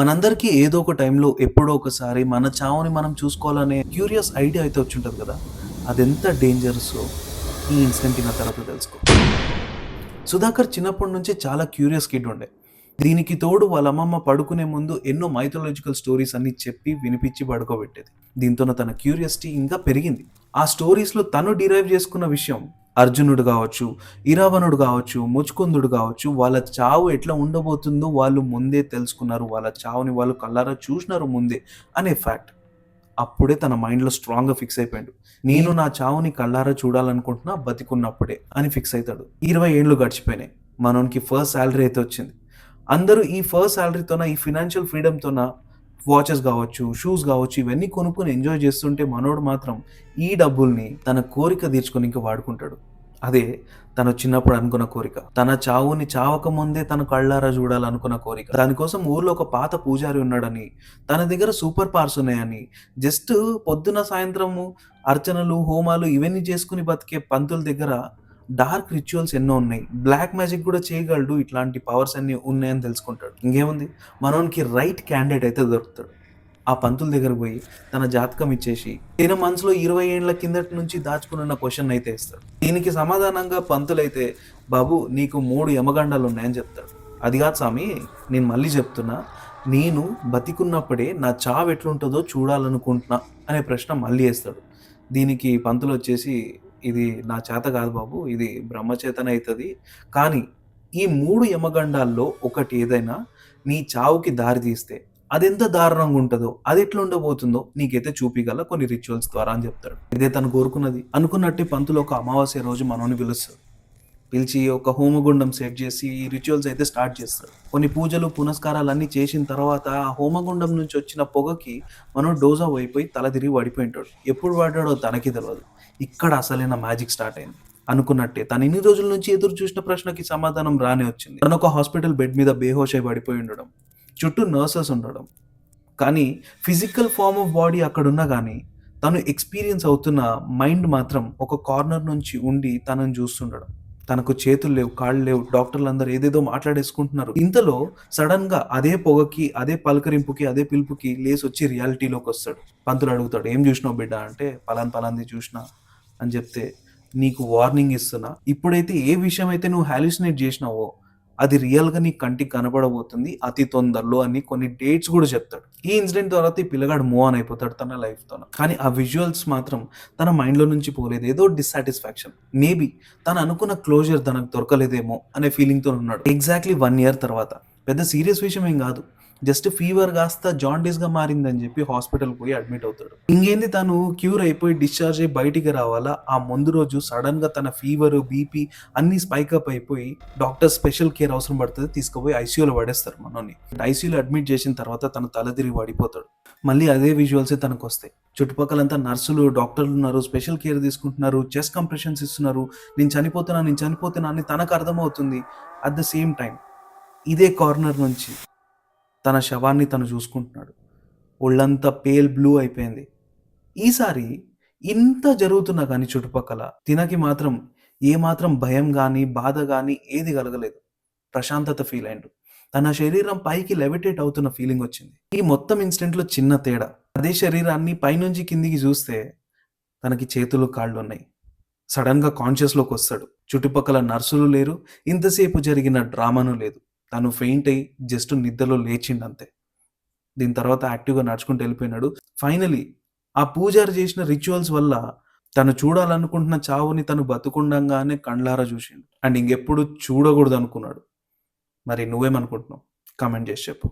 మనందరికీ ఏదో ఒక టైంలో ఎప్పుడో ఒకసారి మన చావుని మనం చూసుకోవాలనే క్యూరియస్ ఐడియా అయితే వచ్చుంటది కదా! అదెంత డేంజరస్సో ఈ ఇన్సిడెంట్ ఇన్న తర్వాత తెలుసుకో. సుధాకర్ చిన్నప్పటి నుంచి చాలా క్యూరియస్ కిడ్ ఉండే. దీనికి తోడు వాళ్ళ అమ్మమ్మ పడుకునే ముందు ఎన్నో మైథాలజికల్ స్టోరీస్ అన్నీ చెప్పి వినిపించి పడుకోబెట్టేది. దీంతోన తన క్యూరియాసిటీ ఇంకా పెరిగింది. ఆ స్టోరీస్‌లో తను డిరైవ్ చేసుకున్న విషయం అర్జునుడు గావచ్చు, ఇరావణుడు గావచ్చు, ముచ్కుందుడు గావచ్చు, వాళ్ళ చావు ఎట్లా ఉండబోతుందో వాళ్ళు ముందే తెలుసుకున్నారు. వాళ్ళ చావుని వాళ్ళు కళ్ళారా చూసినారు ముందే అనే ఫ్యాక్ట్. అప్పుడే తన మైండ్‌లో స్ట్రాంగ్‌గా ఫిక్స్ అయిపోయిండు. నేను నా చావుని కళ్ళారా చూడాలనుకుంటున్నా బతికున్నప్పుడే అని ఫిక్స్ అయితాడు. 20 ఏండ్లు గడిచిపోయినాయి. మనోనికి ఫస్ట్ సాలరీ అయితే వచ్చింది. అందరూ ఈ ఫస్ట్ సాలరీతోన, ఈ ఫినాన్షియల్ ఫ్రీడమ్‌తోన వాచెస్ గావచ్చు, షూస్ గావచ్చు ఇవన్నీ కొనుక్కొని ఎంజాయ్ చేస్తుంటే మనోడు మాత్రం ఈ డబ్బుల్ని తన కోరిక తీర్చుకోనీకి వాడుకుంటాడు. అదే తను చిన్నప్పుడు అనుకున్న కోరిక. తన చావుని చావకముందే తను కళ్ళారా చూడాలనుకున్న కోరిక. దానికోసం ఊర్లో ఒక పాత పూజారి ఉన్నాడని, తన దగ్గర సూపర్ పవర్స్ ఉన్నాయని, జస్ట్ పొద్దున సాయంత్రము అర్చనలు, హోమాలు ఇవన్నీ చేసుకొని బతికే పంతుల దగ్గర డార్క్ రిచువల్స్ ఎన్నో ఉన్నాయి. బ్లాక్ మ్యాజిక్ కూడా చేయగలడు. ఇట్లాంటి పవర్స్ అన్నీ ఉన్నాయని తెలుసుకుంటాడు. ఇంకేముంది మనోనికి రైట్ క్యాండిడేట్ అయితే దొరుకుతాడు. ఆ పంతుల దగ్గరకు పోయి తన జాతకం ఇచ్చేసి ఈయన మనసులో 20 ఏండ్ల కిందటి నుంచి దాచుకున్న క్వశ్చన్ అయితే ఇస్తాడు. దీనికి సమాధానంగా పంతులైతే బాబు నీకు 3 యమగండాలు ఉన్నాయని చెప్తాడు. అది కాదు స్వామి, నేను మళ్ళీ చెప్తున్నా, నేను బతికున్నప్పుడే నా చావు ఎట్లుంటుందో చూడాలనుకుంటున్నా అనే ప్రశ్న మళ్ళీ వేస్తాడు. దీనికి పంతులు వచ్చేసి ఇది నా చేత కాదు బాబు, ఇది బ్రహ్మచేతనే అవుతుంది. కానీ ఈ 3 యమగండాల్లో ఒకటి ఏదైనా నీ చావుకి దారి తీస్తే అదెంత దారుణంగా ఉంటదో, అది ఎట్లా ఉండబోతుందో నీకైతే చూపిగల కొన్ని రిచువల్స్ ద్వారా అని చెప్తాడు. ఇదే తను కోరుకున్నది. అనుకున్నట్టే పంతులు ఒక అమావాస్య రోజు మనోని పిలుస్తాడు. పిలిచి ఒక హోమగుండం సెట్ చేసి ఈ రిచువల్స్ అయితే స్టార్ట్ చేస్తాడు. కొన్ని పూజలు పునస్కారాలు అన్నీ చేసిన తర్వాత ఆ హోమగుండం నుంచి వచ్చిన పొగకి మనోడు డోజా అయిపోయి తల తిరిగి పడిపోయి ఉంటాడు. ఎప్పుడు పడ్డాడో తనకి తెలియదు. ఇక్కడ అసలైన మ్యాజిక్ స్టార్ట్ అయింది. అనుకున్నట్టే తను ఇన్ని రోజుల నుంచి ఎదురు చూసిన ప్రశ్నకి సమాధానం రానే వచ్చింది. తను ఒక హాస్పిటల్ బెడ్ మీద బేహోష్ అయి పడిపోయి ఉండడం, చుట్టూ నర్సెస్ ఉండడం, కానీ ఫిజికల్ ఫార్మ్ ఆఫ్ బాడీ అక్కడున్నా కానీ తను ఎక్స్పీరియన్స్ అవుతున్న మైండ్ మాత్రం ఒక కార్నర్ నుంచి ఉండి తనని చూస్తుండడం. తనకు చేతులు లేవు, కాళ్ళు లేవు, డాక్టర్లందరూ ఏదేదో మాట్లాడేసుకుంటున్నారు. ఇంతలో సడన్ గా అదే పొగకి, అదే పలకరింపుకి, అదే పిలుపుకి లేసి వచ్చి రియాలిటీలోకి వస్తాడు. పంతులు అడుగుతాడు, ఏం చూసినావు బిడ్డ అంటే పలాంది చూసినా అని చెప్తే, నీకు వార్నింగ్ ఇస్తున్నా, ఇప్పుడైతే ఏ విషయం అయితే నువ్వు హాలుసినేట్ చేసినావో అది రియల్గా నీ కంటికి కనబడబోతుంది అతి తొందరలో అని కొన్ని డేట్స్ కూడా చెప్తాడు. ఈ ఇన్సిడెంట్ తర్వాత ఈ పిల్లగాడు మూవ్ ఆన్ అయిపోతాడు తన లైఫ్తో. కానీ ఆ విజువల్స్ మాత్రం తన మైండ్లో నుంచి పోలేదు. ఏదో డిస్సాటిస్ఫాక్షన్, మేబీ తను అనుకున్న క్లోజర్ తనకు దొరకలేదేమో అనే ఫీలింగ్తో ఉన్నాడు. ఎగ్జాక్ట్లీ 1 year తర్వాత, పెద్ద సీరియస్ విషయం ఏం కాదు, జస్ట్ ఫీవర్ కాస్త జాండీస్గా మారిందని చెప్పి హాస్పిటల్ పోయి అడ్మిట్ అవుతాడు. ఇంకేంది తను క్యూర్ అయిపోయి డిశ్చార్జ్ అయ్యి బయటికి రావాలా, ఆ ముందు రోజు సడన్గా తన ఫీవర్, బీపీ అన్నీ స్పైకప్ అయిపోయి డాక్టర్ స్పెషల్ కేర్ అవసరం పడుతుంది. తీసుకుపోయి ఐసీయూలో పడేస్తారు మనోని. ఐసీయూలో అడ్మిట్ చేసిన తర్వాత తను తల తిరిగి పడిపోతాడు. మళ్ళీ అదే విజువల్సే తనకు వస్తాయి. చుట్టుపక్కలంతా నర్సులు, డాక్టర్లు ఉన్నారు, స్పెషల్ కేర్ తీసుకుంటున్నారు, చెస్ట్ కంప్రెషన్స్ ఇస్తున్నారు. నేను చనిపోతున్నా అని తనకు అర్థమవుతుంది. అట్ ద సేమ్ టైం ఇదే కార్నర్ నుంచి తన శవాన్ని తను చూసుకుంటున్నాడు. ఒళ్ళంతా పేల్ బ్లూ అయిపోయింది. ఈసారి ఇంత జరుగుతున్నా కానీ చుట్టుపక్కల తినకి మాత్రం ఏమాత్రం భయం కానీ, బాధ కానీ ఏది కలగలేదు. ప్రశాంతత ఫీల్ అయిండు. తన శరీరం పైకి లెవిటేట్ అవుతున్న ఫీలింగ్ వచ్చింది. ఈ మొత్తం ఇన్సిడెంట్లో చిన్న తేడా, అదే శరీరాన్ని పైనుంచి కిందికి చూస్తే తనకి చేతులు, కాళ్ళు ఉన్నాయి. సడన్గా కాన్షియస్లోకి వస్తాడు. చుట్టుపక్కల నర్సులు లేరు, ఇంతసేపు జరిగిన డ్రామాను లేదు. తను ఫెయింట్ అయ్యి జస్ట్ నిద్రలో లేచిండంతే. దీని తర్వాత యాక్టివ్గా నడుచుకుంటూ వెళ్ళిపోయినాడు. ఫైనలీ ఆ పూజారి చేసిన రిచువల్స్ వల్ల తను చూడాలనుకుంటున్న చావుని తను బతుకుండంగానే కండ్లారా చూసిండు. అండ్ ఇంకెప్పుడు చూడకూడదు అనుకున్నాడు. మరి నువ్వేమనుకుంటున్నావు? కామెంట్ చేసి చెప్పు.